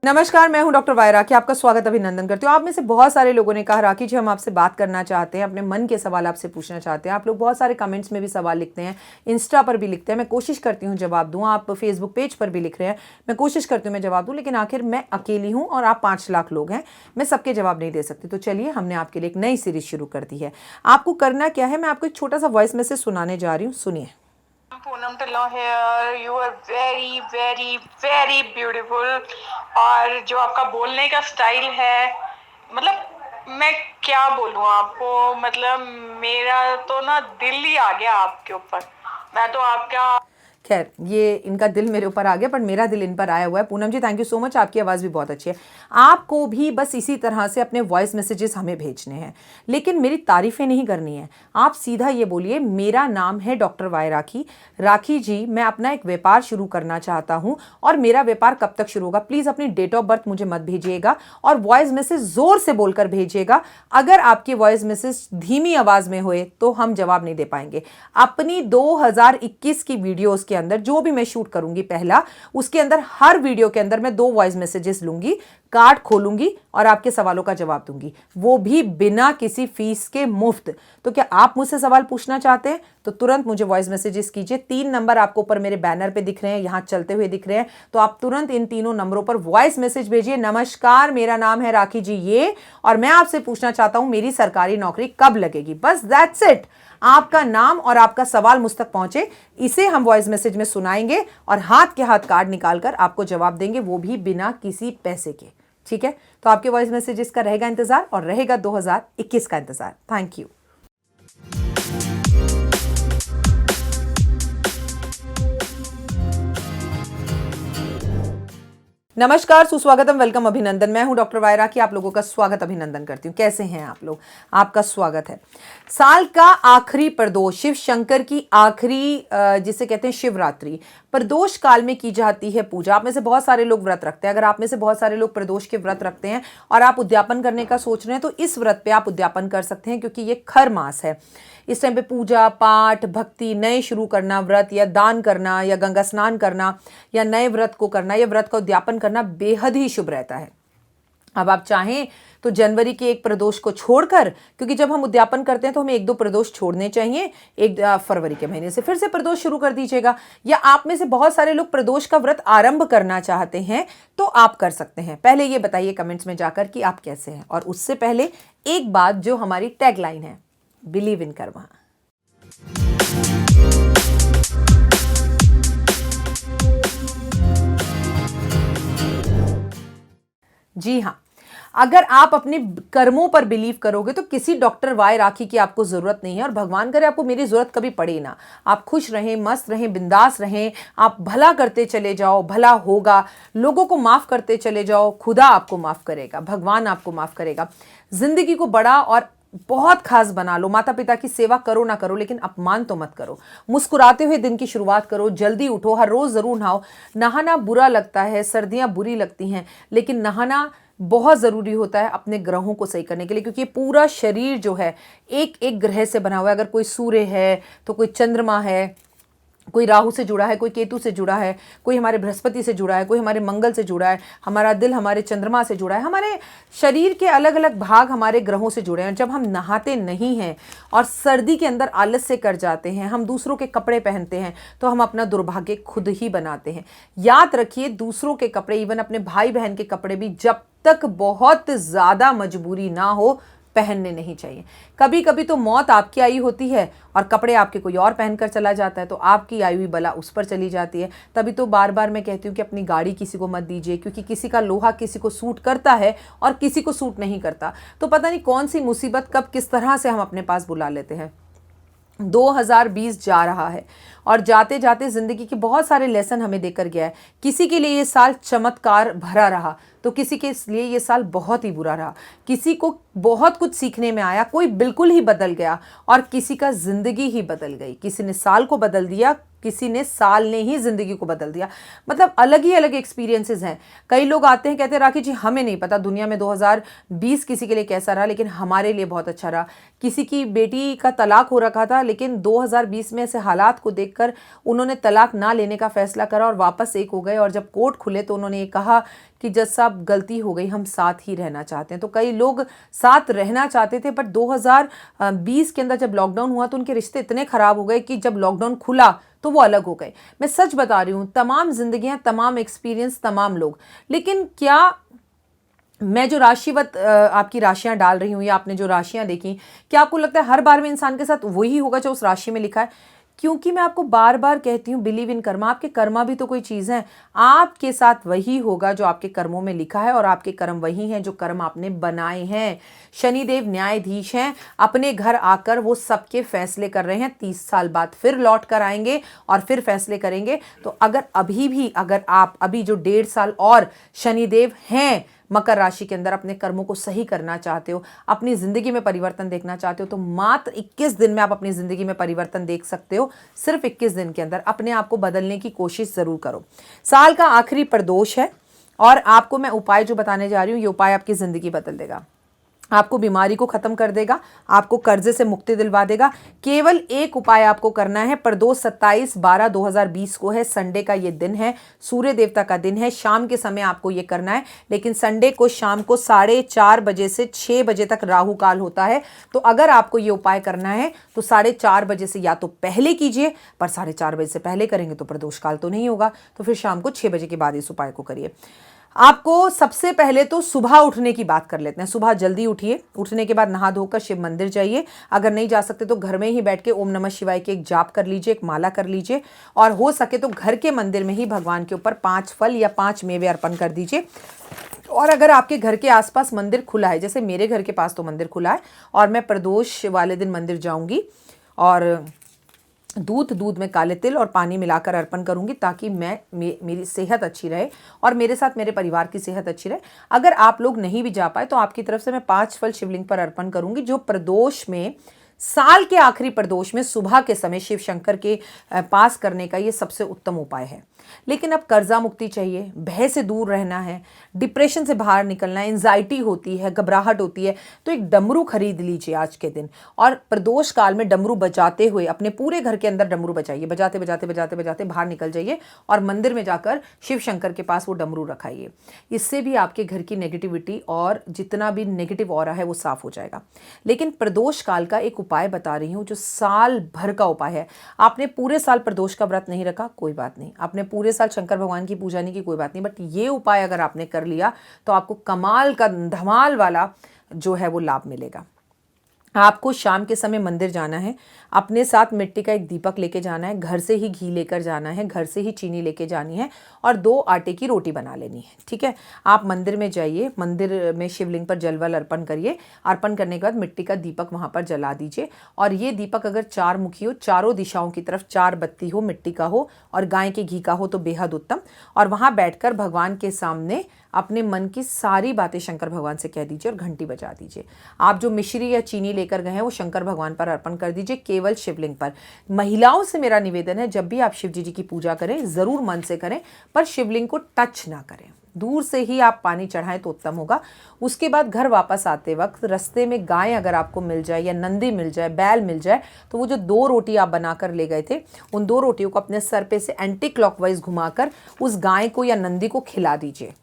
नमस्कार, मैं हूं डॉक्टर वाई राखी। आपका स्वागत अभिनंदन करती हूं। आप में से बहुत सारे लोगों ने कहा राखी जी हम आपसे बात करना चाहते हैं, अपने मन के सवाल आपसे पूछना चाहते हैं। आप लोग बहुत सारे कमेंट्स में भी सवाल लिखते हैं, इंस्टा पर भी लिखते हैं। मैं कोशिश करती हूं जवाब दूं, आप फेसबुक पेज पर भी लिख रहे हैं, मैं कोशिश करती हूं मैं जवाब दूं, लेकिन आखिर मैं अकेली हूँ और आप 5 लाख लोग हैं, मैं सबके जवाब नहीं दे सकती। तो चलिए, हमने आपके लिए एक नई सीरीज शुरू कर दी है। आपको करना क्या है, मैं आपको एक छोटा सा वॉइस मैसेज सुनाने जा रही हूँ, सुनिए। Poonam Dhillon here, you are very very very beautiful. और जो आपका बोलने का स्टाइल है, मतलब मैं क्या बोलूँ आपको, मतलब मेरा तो ना दिल ही आ गया आपके ऊपर। मैं तो आपका खैर, ये इनका दिल मेरे ऊपर आ गया, पर मेरा दिल इन पर आया हुआ है। पूनम जी, थैंक यू सो मच, आपकी आवाज़ भी बहुत अच्छी है। आपको भी बस इसी तरह से अपने वॉइस मैसेजेस हमें भेजने हैं, लेकिन मेरी तारीफ़ें नहीं करनी है। आप सीधा ये बोलिए, मेरा नाम है डॉक्टर वाई राखी। राखी जी, मैं अपना एक व्यापार शुरू करना चाहता हूँ और मेरा व्यापार कब तक शुरू होगा। प्लीज़ अपनी डेट ऑफ बर्थ मुझे मत भेजिएगा और वॉइस मैसेज ज़ोर से बोलकर भेजिएगा। अगर आपकी वॉइस मैसेज धीमी आवाज़ में होए तो हम जवाब नहीं दे पाएंगे। अपनी 2021 की वीडियोज़ के अंदर जो भी मैं शूट करूंगी पहला, उसके अंदर हर वीडियो के अंदर मैं 2 वॉइस मैसेजेस लूंगी, कार्ड खोलूंगी और आपके सवालों का जवाब दूंगी, वो भी बिना किसी फीस के, मुफ्त। तो क्या आप मुझसे सवाल पूछना चाहते हैं तो तुरंत मुझे वॉइस मैसेजेस कीजिए। 3 नंबर आपको ऊपर मेरे बैनर पे दिख रहे हैं, यहां चलते हुए दिख रहे हैं, तो आप तुरंत इन तीनों नंबरों पर वॉइस मैसेज भेजिए। नमस्कार, मेरा नाम है राखी जी ये, और मैं आपसे पूछना चाहता हूं मेरी सरकारी नौकरी कब लगेगी। बस दैट्स इट। आपका नाम और आपका सवाल मुझ तक पहुंचे, इसे हम वॉइस मैसेज में सुनाएंगे और हाथ के हाथ कार्ड निकालकर आपको जवाब देंगे, वो भी बिना किसी पैसे के। ठीक है, तो आपके वॉइस मैसेजेस का रहेगा इंतजार और रहेगा 2021 का इंतजार। Thank you. नमस्कार, सुस्वागतम, वेलकम, अभिनंदन। मैं हूं डॉक्टर वाई राखी, आप लोगों का स्वागत अभिनंदन करती हूं। कैसे हैं आप लोग? आपका स्वागत है। साल का आखिरी प्रदोष, शिव शंकर की आखिरी जिसे कहते हैं शिवरात्रि, प्रदोष काल में की जाती है पूजा। आप में से बहुत सारे लोग व्रत रखते हैं। अगर आप में से बहुत सारे लोग प्रदोष के व्रत रखते हैं और आप उद्यापन करने का सोच रहे हैं तो इस व्रत पे आप उद्यापन कर सकते हैं, क्योंकि ये खर मास है। इस टाइम पे पूजा पाठ, भक्ति, नए शुरू करना, व्रत या दान करना या गंगा स्नान करना या नए व्रत को करना या व्रत का उद्यापन करना बेहद ही शुभ रहता है। अब आप चाहें तो जनवरी के एक प्रदोष को छोड़कर, क्योंकि जब हम उद्यापन करते हैं तो हमें 1-2 प्रदोष छोड़ने चाहिए, एक फरवरी के महीने से फिर से प्रदोष शुरू कर दीजिएगा। या आप में से बहुत सारे लोग प्रदोष का व्रत आरंभ करना चाहते हैं तो आप कर सकते हैं। पहले ये बताइए कमेंट्स में जाकर कि आप कैसे हैं। और उससे पहले एक बात जो हमारी टैगलाइन है, बिलीव इन कर्मा। जी हाँ, अगर आप अपने कर्मों पर बिलीव करोगे तो किसी डॉक्टर वाई राखी की आपको जरूरत नहीं है, और भगवान करे आपको मेरी जरूरत कभी पड़े ना। आप खुश रहें, मस्त रहें, बिंदास रहें, आप भला करते चले जाओ, भला होगा। लोगों को माफ करते चले जाओ, खुदा आपको माफ करेगा, भगवान आपको माफ करेगा। जिंदगी को बड़ा और बहुत खास बना लो। माता पिता की सेवा करो ना करो, लेकिन अपमान तो मत करो। मुस्कुराते हुए दिन की शुरुआत करो, जल्दी उठो, हर रोज जरूर नहाओ। नहाना बुरा लगता है, सर्दियां बुरी लगती हैं, लेकिन नहाना बहुत ज़रूरी होता है अपने ग्रहों को सही करने के लिए, क्योंकि पूरा शरीर जो है एक एक ग्रह से बना हुआ है। अगर कोई सूर्य है तो कोई चंद्रमा है, कोई राहु से जुड़ा है, कोई केतु से जुड़ा है, कोई हमारे बृहस्पति से जुड़ा है, कोई हमारे मंगल से जुड़ा है, हमारा दिल हमारे चंद्रमा से जुड़ा है। हमारे शरीर के अलग अलग भाग हमारे ग्रहों से जुड़े हैं। जब हम नहाते नहीं हैं और सर्दी के अंदर आलस से कर जाते हैं, हम दूसरों के कपड़े पहनते हैं, तो हम अपना दुर्भाग्य खुद ही बनाते हैं। याद रखिए, दूसरों के कपड़े, इवन अपने भाई बहन के कपड़े भी जब तक बहुत ज़्यादा मजबूरी ना हो पहनने नहीं चाहिए। कभी कभी तो मौत आपकी आई होती है और कपड़े आपके कोई और पहनकर चला जाता है, तो आपकी आई हुई बला उस पर चली जाती है। तभी तो बार बार मैं कहती हूँ कि अपनी गाड़ी किसी को मत दीजिए, क्योंकि किसी का लोहा किसी को सूट करता है और किसी को सूट नहीं करता। तो पता नहीं कौन सी मुसीबत कब किस तरह से हम अपने पास बुला लेते हैं। 2020 जा रहा है और जाते जाते ज़िंदगी के बहुत सारे लेसन हमें देकर गया है। किसी के लिए ये साल चमत्कार भरा रहा तो किसी के लिए ये साल बहुत ही बुरा रहा। किसी को बहुत कुछ सीखने में आया, कोई बिल्कुल ही बदल गया और किसी का ज़िंदगी ही बदल गई। किसी ने साल को बदल दिया, किसी ने साल ने ही ज़िंदगी को बदल दिया। मतलब अलग ही अलग एक्सपीरियंसेस हैं। कई लोग आते हैं कहते हैं राखी जी हमें नहीं पता दुनिया में 2020 किसी के लिए कैसा रहा, लेकिन हमारे लिए बहुत अच्छा रहा। किसी की बेटी का तलाक हो रखा था, लेकिन 2020 में ऐसे हालात को देखकर उन्होंने तलाक ना लेने का फैसला करा और वापस एक हो गए। और जब कोर्ट खुले तो उन्होंने ये कहा कि जज साहब गलती हो गई, हम साथ ही रहना चाहते हैं। तो कई लोग साथ रहना चाहते थे, बट 2020 के अंदर जब लॉकडाउन हुआ तो उनके रिश्ते इतने ख़राब हो गए कि जब लॉकडाउन खुला तो वो अलग हो गए। मैं सच बता रही हूँ, तमाम जिंदगियां, तमाम एक्सपीरियंस, तमाम लोग। लेकिन क्या मैं जो राशिवत आपकी राशियां डाल रही हूँ या आपने जो राशियां देखी, क्या आपको लगता है हर बार में इंसान के साथ वही होगा जो उस राशि में लिखा है? क्योंकि मैं आपको बार बार कहती हूँ बिलीव इन कर्मा। आपके कर्मा भी तो कोई चीज़ है। आपके साथ वही होगा जो आपके कर्मों में लिखा है, और आपके कर्म वही हैं जो कर्म आपने बनाए हैं। शनिदेव न्यायाधीश हैं, अपने घर आकर वो सबके फैसले कर रहे हैं। 30 साल बाद फिर लौट कर आएंगे और फिर फैसले करेंगे। तो अगर आप अभी जो 1.5 साल और शनिदेव हैं मकर राशि के अंदर अपने कर्मों को सही करना चाहते हो, अपनी ज़िंदगी में परिवर्तन देखना चाहते हो, तो मात्र 21 दिन में आप अपनी ज़िंदगी में परिवर्तन देख सकते हो। सिर्फ 21 दिन के अंदर अपने आप को बदलने की कोशिश ज़रूर करो। साल का आखिरी प्रदोष है और आपको मैं उपाय जो बताने जा रही हूँ, ये उपाय आपकी ज़िंदगी बदल देगा। आपको बीमारी को ख़त्म कर देगा, आपको कर्जे से मुक्ति दिलवा देगा। केवल एक उपाय आपको करना है। प्रदोष 27/12/2020 को है, संडे का ये दिन है, सूर्य देवता का दिन है। शाम के समय आपको ये करना है, लेकिन संडे को शाम को 4:30 बजे से 6 बजे तक राहु काल होता है। तो अगर आपको ये उपाय करना है तो 4:30 बजे से या तो पहले कीजिए, पर 4:30 बजे से पहले करेंगे तो प्रदोष काल तो नहीं होगा, तो फिर शाम को 6 बजे के बाद इस उपाय को करिए। आपको सबसे पहले तो सुबह उठने की बात कर लेते हैं। सुबह जल्दी उठिए, उठने के बाद नहा धोकर शिव मंदिर जाइए। अगर नहीं जा सकते तो घर में ही बैठ के ओम नमः शिवाय के एक जाप कर लीजिए, एक माला कर लीजिए, और हो सके तो घर के मंदिर में ही भगवान के ऊपर 5 फल या 5 मेवे अर्पण कर दीजिए। और अगर आपके घर के आसपास मंदिर खुला है, जैसे मेरे घर के पास तो मंदिर खुला है और मैं प्रदोष वाले दिन मंदिर जाऊंगी और दूध में काले तिल और पानी मिलाकर अर्पण करूंगी, ताकि मेरी सेहत अच्छी रहे और मेरे साथ मेरे परिवार की सेहत अच्छी रहे। अगर आप लोग नहीं भी जा पाए तो आपकी तरफ से मैं 5 फल शिवलिंग पर अर्पण करूंगी, जो प्रदोष में, साल के आखिरी प्रदोष में सुबह के समय शिव शंकर के पास करने का ये सबसे उत्तम उपाय है। लेकिन अब कर्जा मुक्ति चाहिए, भय से दूर रहना है, डिप्रेशन से बाहर निकलना है, एंजाइटी होती है, घबराहट होती है, तो एक डमरू खरीद लीजिए आज के दिन और प्रदोष काल में डमरू बजाते हुए अपने पूरे घर के अंदर डमरू बजाइए। बजाते बजाते बजाते बजाते बाहर निकल जाइए और मंदिर में जाकर शिव शंकर के पास वो डमरू रखाइए। इससे भी आपके घर की नेगेटिविटी और जितना भी नेगेटिव ऑरा है वो साफ हो जाएगा। लेकिन प्रदोष काल का एक उपाय बता रही हूँ जो साल भर का उपाय है। आपने पूरे साल प्रदोष का व्रत नहीं रखा, कोई बात नहीं, आपने पूरे साल शंकर भगवान की पूजा नहीं की, कोई बात नहीं, बट ये उपाय अगर आपने कर लिया तो आपको कमाल का धमाल वाला जो है वो लाभ मिलेगा। आपको शाम के समय मंदिर जाना है, अपने साथ मिट्टी का एक दीपक लेके जाना है, घर से ही घी लेकर जाना है, घर से ही चीनी लेके जानी है और 2 आटे की रोटी बना लेनी है। ठीक है, आप मंदिर में जाइए, मंदिर में शिवलिंग पर जलवल अर्पण करिए। अर्पण करने के बाद मिट्टी का दीपक वहाँ पर जला दीजिए और ये दीपक अगर 4 मुखी हो, चारों दिशाओं की तरफ 4 बत्ती हो, मिट्टी का हो और गाय के घी का हो तो बेहद उत्तम। और वहाँ बैठकर भगवान के सामने अपने मन की सारी बातें शंकर भगवान से कह दीजिए और घंटी बजा दीजिए। आप जो मिश्री या चीनी लेकर गए हैं वो शंकर भगवान पर अर्पण कर दीजिए, केवल शिवलिंग पर। महिलाओं से मेरा निवेदन है, जब भी आप शिव जी की पूजा करें ज़रूर मन से करें, पर शिवलिंग को टच ना करें, दूर से ही आप पानी चढ़ाएं तो उत्तम होगा। उसके बाद घर वापस आते वक्त रास्ते में गाय अगर आपको मिल जाए या नंदी मिल जाए, बैल मिल जाए, तो वो जो 2 रोटी आप बनाकर ले गए थे उन 2 रोटियों को अपने सर पे से एंटी क्लॉकवाइज घुमाकर उस गाय को या नंदी को खिला दीजिए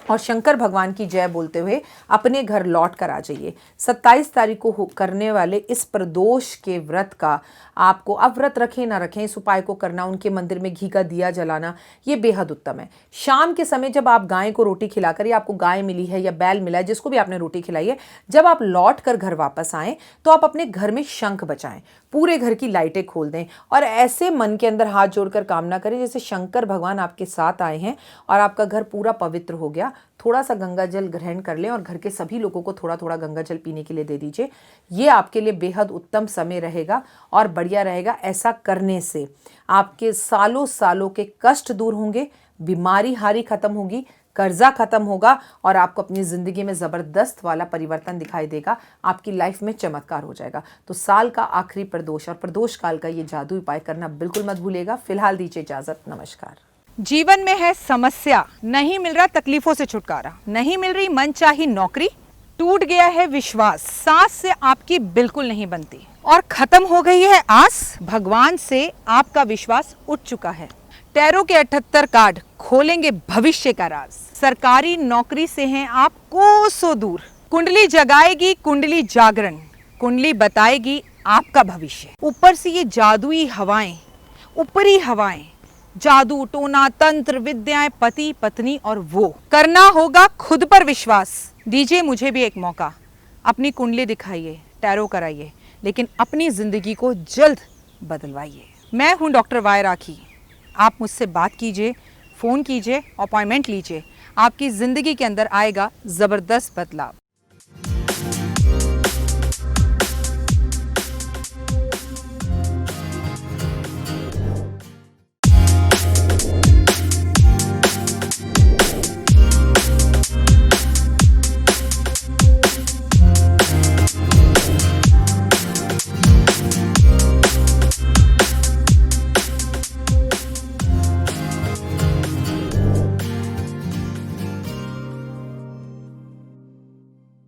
और शंकर भगवान की जय बोलते हुए अपने घर लौट कर आ जाइए। 27 तारीख को करने वाले इस प्रदोष के व्रत का आपको, अब व्रत रखें ना रखें, इस उपाय को करना, उनके मंदिर में घी का दिया जलाना, ये बेहद उत्तम है। शाम के समय जब आप गाय को रोटी खिलाकर, या आपको गाय मिली है या बैल मिला है, जिसको भी आपने रोटी खिलाई है, जब आप लौट कर घर वापस आएँ तो आप अपने घर में शंख बजाएं, पूरे घर की लाइटें खोल दें और ऐसे मन के अंदर हाथ जोड़कर कामना करें जैसे शंकर भगवान आपके साथ आए हैं और आपका घर पूरा पवित्र हो गया। थोड़ा सा गंगा जल ग्रहण कर लें और घर के सभी लोगों को थोड़ा थोड़ा गंगा जल पीने के लिए दे दीजिए। ये आपके लिए बेहद उत्तम समय रहेगा और बढ़िया रहेगा। ऐसा करने से आपके सालों सालों के कष्ट दूर होंगे, बीमारी हारी खत्म होगी, कर्जा खत्म होगा और आपको अपनी ज़िंदगी में ज़बरदस्त वाला परिवर्तन दिखाई देगा। आपकी लाइफ में चमत्कार हो जाएगा। तो साल का आखिरी प्रदोष और प्रदोष काल का ये जादुई उपाय करना बिल्कुल मत भूलिएगा। फिलहाल दीजिए इजाज़त, नमस्कार। जीवन में है समस्या, नहीं मिल रहा तकलीफों से छुटकारा, नहीं मिल रही मनचाही नौकरी, टूट गया है विश्वास, सांस से आपकी बिल्कुल नहीं बनती और खत्म हो गई है आस, भगवान से आपका विश्वास उठ चुका है। टैरो के 78 कार्ड खोलेंगे भविष्य का राज। सरकारी नौकरी से हैं आप कोसों दूर, कुंडली जगाएगी कुंडली जागरण, कुंडली बताएगी आपका भविष्य। ऊपर से ये जादुई हवाएं, ऊपरी हवाएं, जादू टोना तंत्र विद्याएं, पति पत्नी और वो करना होगा खुद पर विश्वास। दीजिए मुझे भी एक मौका, अपनी कुंडली दिखाइए, टैरो कराइए, लेकिन अपनी जिंदगी को जल्द बदलवाइए। मैं हूं डॉक्टर वाई राखी। आप मुझसे बात कीजिए, फ़ोन कीजिए, अपॉइंटमेंट लीजिए। आपकी ज़िंदगी के अंदर आएगा ज़बरदस्त बदलाव।